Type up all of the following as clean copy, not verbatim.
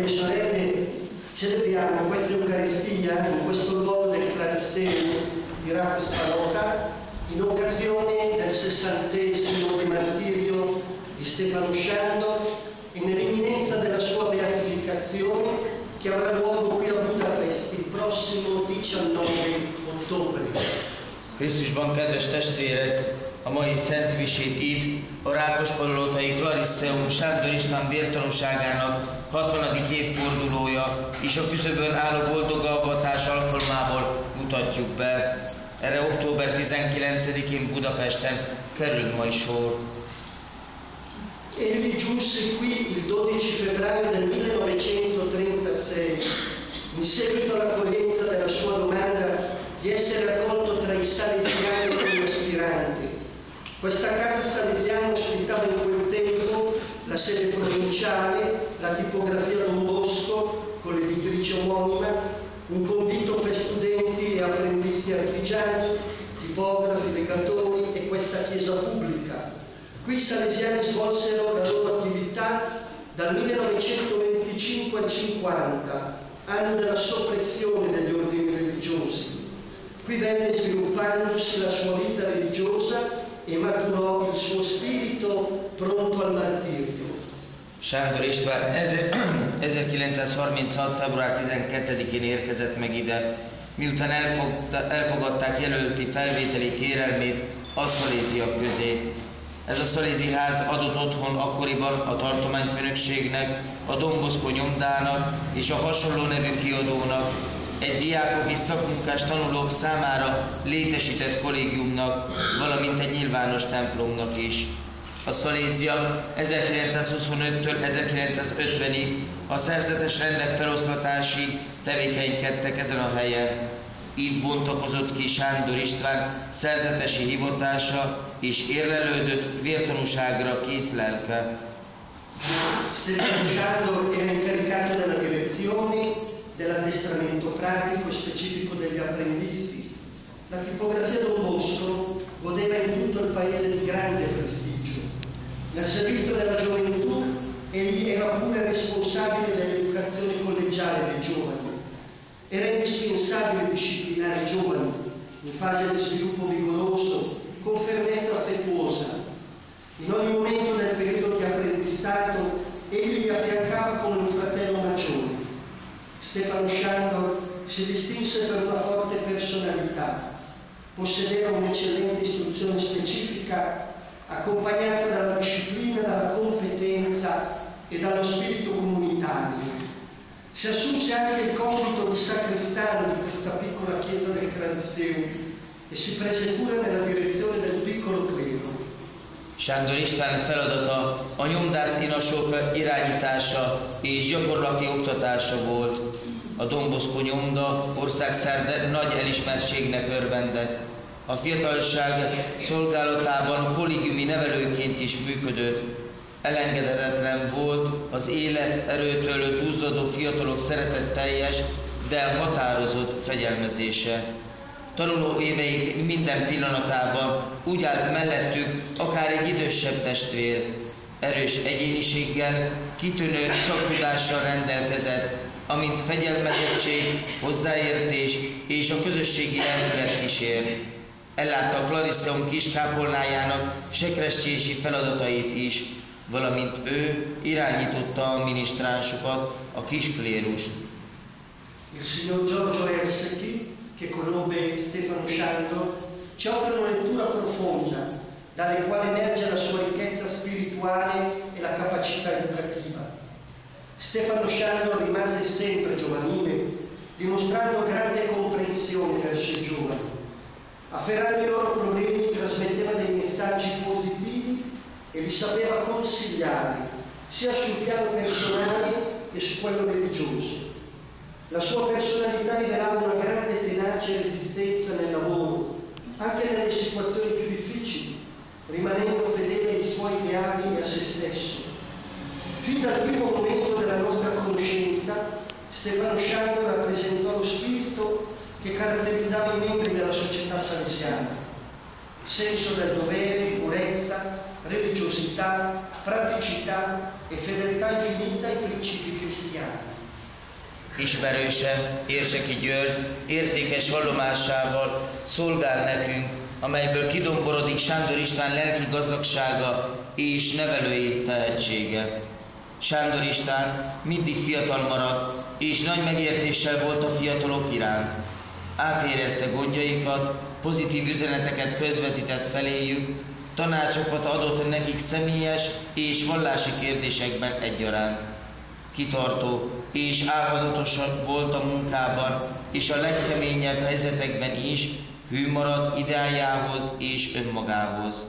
e sorelle, celebriamo questa Eucaristia in questo luogo del Clarisseo di Rappi Spalota in occasione del 60° di martirio di Stefano Sciandor e nell'imminenza della sua beatificazione che avrà luogo qui a Budapest il prossimo 19 ottobre. Krisztusban, kedves testvérek, a mai Szent Misét itt a Rákospallotai Clarisszeum Sándor István vértanúságának 60. évfordulója és a küszöbön álló boldog avatás alkalmából mutatjuk be. Erre október 19-én Budapesten kerül majd sor. Egli giunse qui il 12 febbraio del 1936, in seguito all'accoglienza della sua domanda di essere accolto tra i salesiani come aspirante. Questa casa salesiana ospitava in quel tempo la sede provinciale, la tipografia Don Bosco con l'editrice omonima, un convitto per studenti e apprendisti artigiani, tipografi, legatori e questa chiesa pubblica. Qui i salesiani svolsero la loro attività dal 1925 al 50, anno della soppressione degli ordini religiosi. Qui venne sviluppandosi la sua vita religiosa e maturò il suo spirito pronto al martirio. Sándor István 1936. február 12-én érkezett meg ide, miután elfogadták jelölti felvételi kérelmét a szaléziak közé. Ez a szaléziház adott otthon akkoriban a tartományfőnökségnek, a Don Bosco nyomdának és a hasonló nevű kiadónak, egy diákok és szakmunkás tanulók számára létesített kollégiumnak, valamint egy nyilvános templomnak is. A Szalézia 1925-től 1950-ig a szerzetes rendek feloszlatásig tevékenykedtek ezen a helyen. Itt bontakozott ki Sándor István szerzetesi hivatása és érlelődött vértanúságra kész lelke. Stefano Sciandor era incaricato della direzione, dell'addestramento pratico e specifico degli apprendisti. La tipografia Don Bosco godeva in tutto il paese di grande prestigio. Nel servizio della gioventù egli era pure responsabile dell'educazione collegiale dei giovani. Era indispensabile disciplinare i giovani in fase di sviluppo vigoroso, con fermezza affettuosa. In ogni momento del periodo di apprendistato egli li affiancava come un fratello maggiore. Stefano Sciandor si distinse per una forte personalità, possedeva un'eccellente istruzione specifica accompagnata dalla disciplina, dalla competenza e dallo spirito comunitario. Si assunse anche il compito di sacristano di questa piccola chiesa del Clarisseo e si prese cura nella direzione del piccolo clero. Sándor István feladata a nyomdász inasok irányítása és gyakorlati oktatása volt. A Don Bosco nyomda országszerte nagy elismertségnek örvendett. A fiatalság szolgálatában kollégiumi nevelőként is működött. Elengedhetetlen volt az élet erőtől duzzadó fiatalok szeretetteljes, de határozott fegyelmezése. Tanuló éveik minden pillanatában úgy állt mellettük akár egy idősebb testvér. Erős egyéniséggel, kitűnő szaktudással rendelkezett, amint fegyelmezettség, hozzáértés és a közösségi lelkület kísér. Ellátta a Clarisszeum kiskápolnájának sekrestési feladatait is, valamint ő irányította a minisztránsokat, a kisklérust. Il signor Giorgio Erseki, che conobbe Stefano Sciandor, ci offre una lettura profonda, dalle quali emerge la sua ricchezza spirituale e la capacità educativa. Stefano Sciandor rimase sempre giovanile, dimostrando grande comprensione verso i giovani. Afferrando i loro problemi trasmetteva dei messaggi positivi e li sapeva consigliare, sia sul piano personale che su quello religioso. La sua personalità rivelava una grande tenacia e resistenza nel lavoro, anche nelle situazioni più difficili, rimanendo fedele ai suoi ideali e a se stesso. Fin dal primo momento della nostra conoscenza, Stefano Sciandor rappresentò lo spirito che caratterizzava i membri della società salesiana: senso del dovere, purezza, religiosità, praticità e fedeltà infinita ai principi cristiani. Ismerőse, Érseki György értékes vallomásával szolgál nekünk, amelyből kidomborodik Sándor István lelki gazdagsága és nevelői tehetsége. Sándor István mindig fiatal maradt, és nagy megértéssel volt a fiatalok iránt. Átérezte gondjaikat, pozitív üzeneteket közvetített feléjük, tanácsokat adott nekik személyes és vallási kérdésekben egyaránt. Kitartó és álmodatos volt a munkában, és a legkeményebb helyzetekben is hű maradt ideájához és önmagához.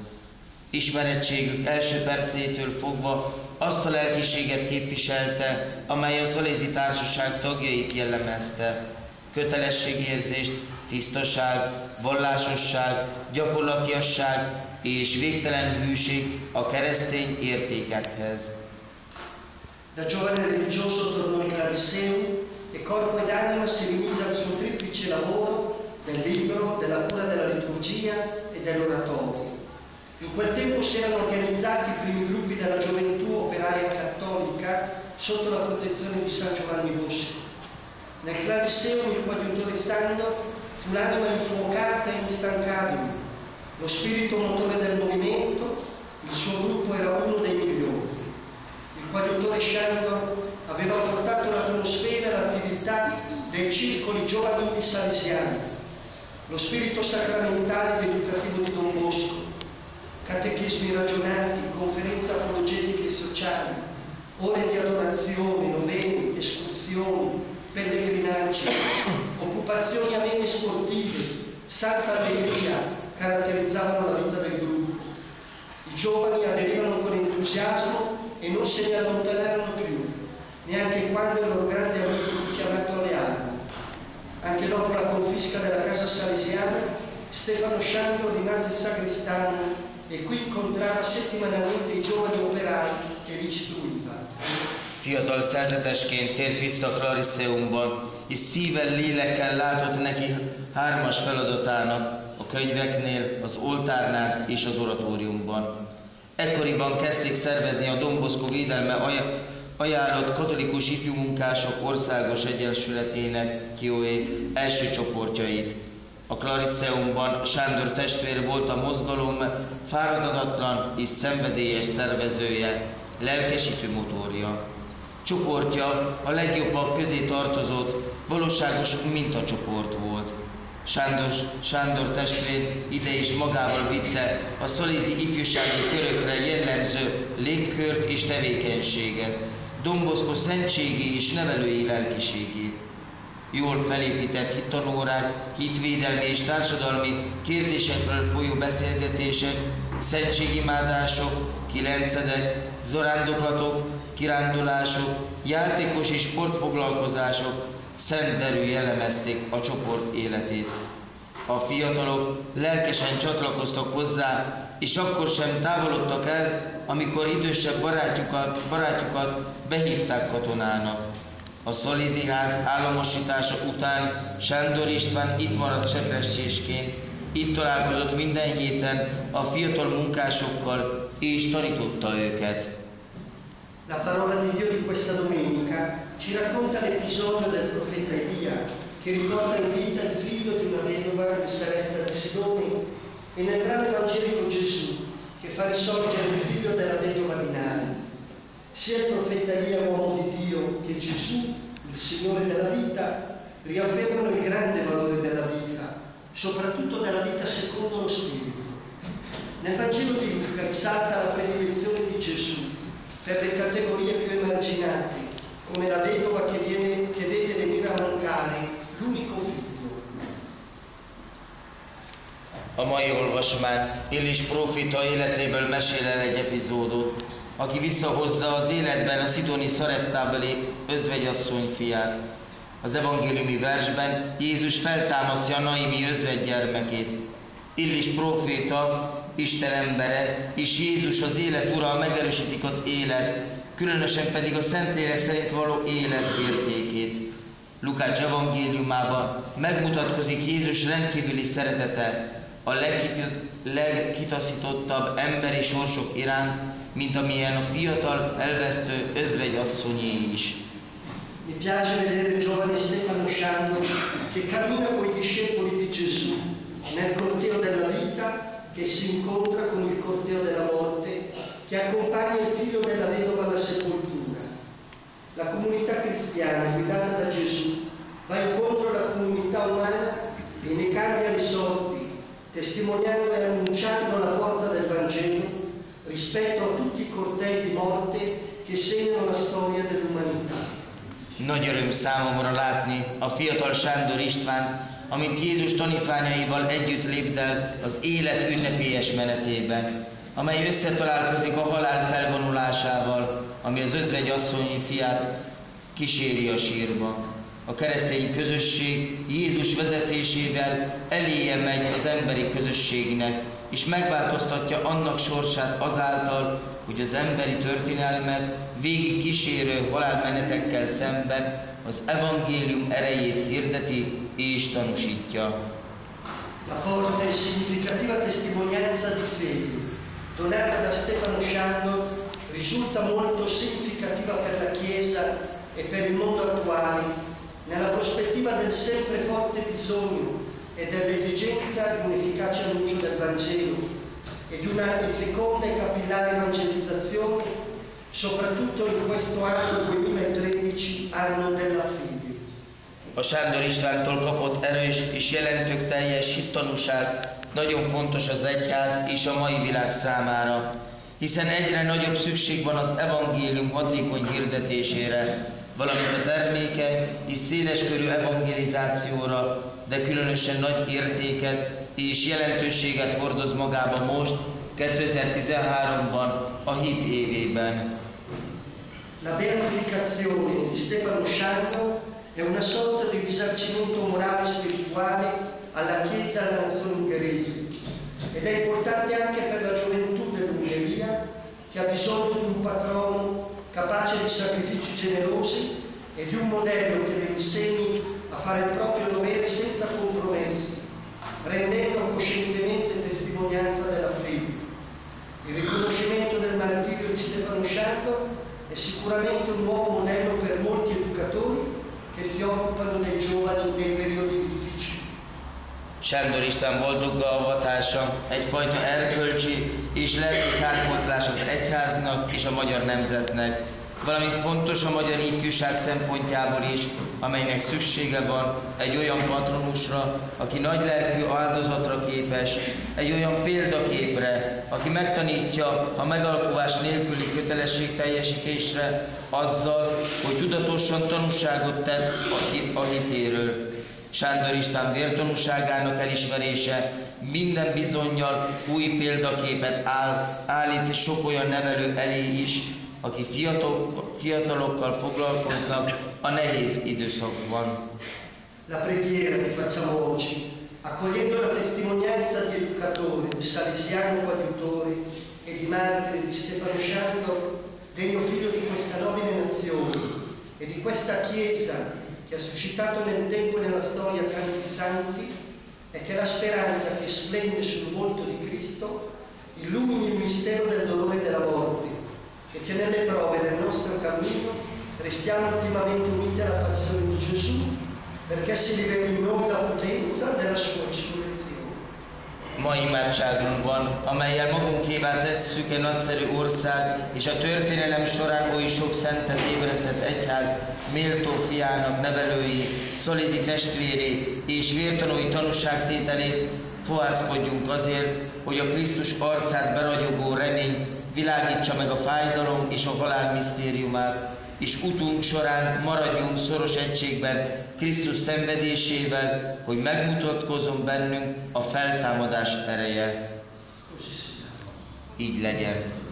Ismerettségük első percétől fogva azt a lelkiséget képviselte, amely a Szolézi Társaság tagjait jellemezte. Kötelességérzést, tisztaság, vallásosság, gyakorlatiasság és végtelen hűség a keresztény értékekhez. Da giovane religioso tornò in Clarisseum e corpo ed anima si rimise al suo triplice lavoro del libro, della cura della liturgia e dell'oratorio. In quel tempo si erano organizzati i primi gruppi della gioventù operaia cattolica sotto la protezione di San Giovanni Bosco. Nel Clarisseum il coadiutore Sandor fu l'anima infuocata e instancabile, lo spirito motore del movimento, il suo gruppo era uno dei migliori. Il coadiutore Sandor aveva portato l'atmosfera e l'attività dei circoli giovanili salesiani, lo spirito sacramentale ed educativo di Don Bosco, catechismi ragionati, conferenze apologetiche e sociali, ore di adorazione, noveni, escursioni, pellegrinaggi, occupazioni amene e sportive, santa allegria caratterizzavano la vita del gruppo. I giovani aderivano con entusiasmo e non se ne allontanarono più, neanche quando il loro grande amico fu chiamato alle armi. Anche dopo la confisca della casa salesiana, Stefano Sandor rimase sagrestano e qui incontrava settimanalmente i giovani operai che li istruiva. Fiatal szerzetesként tért vissza Clarisseumban, és szívvel, lélekkel látott neki hármas feladatának, a könyveknél, az oltárnál és az oratóriumban. Ekkoriban kezdték szervezni a Don Bosco védelme ajánlott katolikus ifjú munkások országos egyesületének KIOE első csoportjait. A Clarisseumban Sándor testvér volt a mozgalom fáradatlan és szenvedélyes szervezője, lelkesítő motorja. Csoportja a legjobbak közé tartozott, valóságos mintacsoport volt. Sándor testvér ide is magával vitte a szolézi ifjúsági körökre jellemző légkört és tevékenységet, Don Bosco szentségi és nevelői lelkiségét. Jól felépített hittanórák, hitvédelmi és társadalmi kérdésekről folyó beszélgetések, szentségimádások, kilencedek, zarándoklatok, kirándulások, játékos és sportfoglalkozások szent derű jellemezték a csoport életét. A fiatalok lelkesen csatlakoztak hozzá, és akkor sem távolodtak el, amikor idősebb barátjukat behívták katonának. A Szolézi ház államosítása után Sándor István itt maradt sekrestésként, itt találkozott minden héten a fiatal munkásokkal és tanította őket. La parola di Dio di questa domenica ci racconta l'episodio del profeta Elia, che riporta in vita il figlio di una vedova di Saretta di Sidone, e nel brano evangelico Gesù, che fa risorgere il figlio della vedova di Nain. Sia il profeta Elia, uomo di Dio, che Gesù, il Signore della vita, riaffermano il grande valore della vita, soprattutto della vita secondo lo Spirito. Nel Vangelo di Luca risalta la predilezione di Gesù per le categorie più emarginate, come la vedova che vede venire a mancare l'unico figlio. A mai olvasmány Illés próféta életéből mesél el egy epizódot, aki visszahozza az életben a szidoni Szareptábeli özvegyasszony fiát. Az evangéliumi versben Jézus feltámasztja Naimi özvegygyermekét. Illés próféta, Isten embere, és Jézus az élet ura megerősítik az élet, különösen pedig a Szentlélek szerint való élet értékét. Lukács evangéliumában megmutatkozik Jézus rendkívüli szeretete a legkitaszítottabb emberi sorsok iránt, mint amilyen a fiatal, elvesztő özvegyasszonyé is. Mi piace vedere il giovane Stefano Sciando che cammina con i discepoli di Gesù nel corteo della vita che si incontra con il corteo della morte che accompagna il figlio della vedova alla sepoltura. La comunità cristiana guidata da Gesù va incontro alla comunità umana e ne cambia le sorti, testimoniando e annunciando la forza del Vangelo rispetto a tutti i cortei di morte che segnano la storia dell'umanità. Nagy öröm számomra látni a fiatal Sándor István, amint Jézus tanítványaival együtt lépd el az élet ünnepélyes menetében, amely összetalálkozik a halál felvonulásával, ami az özvegy asszonyi fiát kíséri a sírba. A keresztény közösség Jézus vezetésével eléje megy az emberi közösségnek, és megváltoztatja annak sorsát azáltal, hogy az emberi történelmet végig kísérő halálmenetekkel szemben az evangélium erejét hirdeti és tanúsítja. La forte e significativa testimonianza di fede donata da Stefano Sciando risulta molto significativa per la Chiesa e per il mondo attuale, nella prospettiva del sempre forte bisogno e dell'esigenza di un efficace annuncio del Vangelo e di una feconda e capillare evangelizzazione, soprattutto in questo anno 2013, anno della fede. A Sándor Istvántól kapott erős és jelentőkteljes hittanúság nagyon fontos az egyház és a mai világ számára, hiszen egyre nagyobb szükség van az evangélium hatékony hirdetésére, valamint a termékeny és széleskörű evangelizációra, de különösen nagy értéket és jelentőséget hordoz magába most, 2013-ban, a hit évében. La beatificazione di Stefano Sciando è una sorta di risarcimento morale e spirituale alla Chiesa e alla nazione ungherese ed è importante anche per la gioventù dell'Ungheria che ha bisogno di un patrono capace di sacrifici generosi e di un modello che le insegni a fare il proprio dovere senza compromessi, rendendo coscientemente testimonianza della fede. Il riconoscimento del martirio di Stefano Sciando è sicuramente un nuovo modello per molti educatori che si occupano dei giovani nei periodi difficili. Sándor István boldogga avatása egyfajta erkölcsi és lelki kárpótlás az egyháznak és a magyar nemzetnek, valamint fontos a magyar ifjúság szempontjából is, amelynek szüksége van egy olyan patronusra, aki nagy lelkű áldozatra képes, egy olyan példaképre, aki megtanítja a megalkuvás nélküli kötelességteljesítésre azzal, hogy tudatosan tanúságot tett a hitéről. Sándor István vértanúságának elismerése minden bizonnyal új példaképet állít sok olyan nevelő elé is, aki fiatalokkal foglalkoznak a nehéz időszakban. La preghiera che facciamo oggi, accogliendo la testimonianza di educatori, di salesiano coadiutore e di martiri di Stefano Sciando, degno figlio di questa nobile nazione e di questa Chiesa che ha suscitato nel tempo e nella storia tanti santi, è che la speranza che splende sul volto di Cristo illumini il mistero del dolore e della morte e che nelle prove del nostro cammino restiamo intimamente uniti alla passione di Gesù perché si riveli in noi la potenza della sua risurrezione. Mai imádságunkban, amellyel magunkévá tesszük egy nagyszerű ország, és a történelem során oly sok szentet ébresztett egyház méltó fiának nevelői, szolézi testvéré és vértanúi tanúságtételét, fohászkodjunk azért, hogy a Krisztus arcát beragyogó remény világítsa meg a fájdalom és a halál misztériumát, és utunk során maradjunk szoros egységben Krisztus szenvedésével, hogy megmutatkozzon bennünk a feltámadás ereje. Így legyen.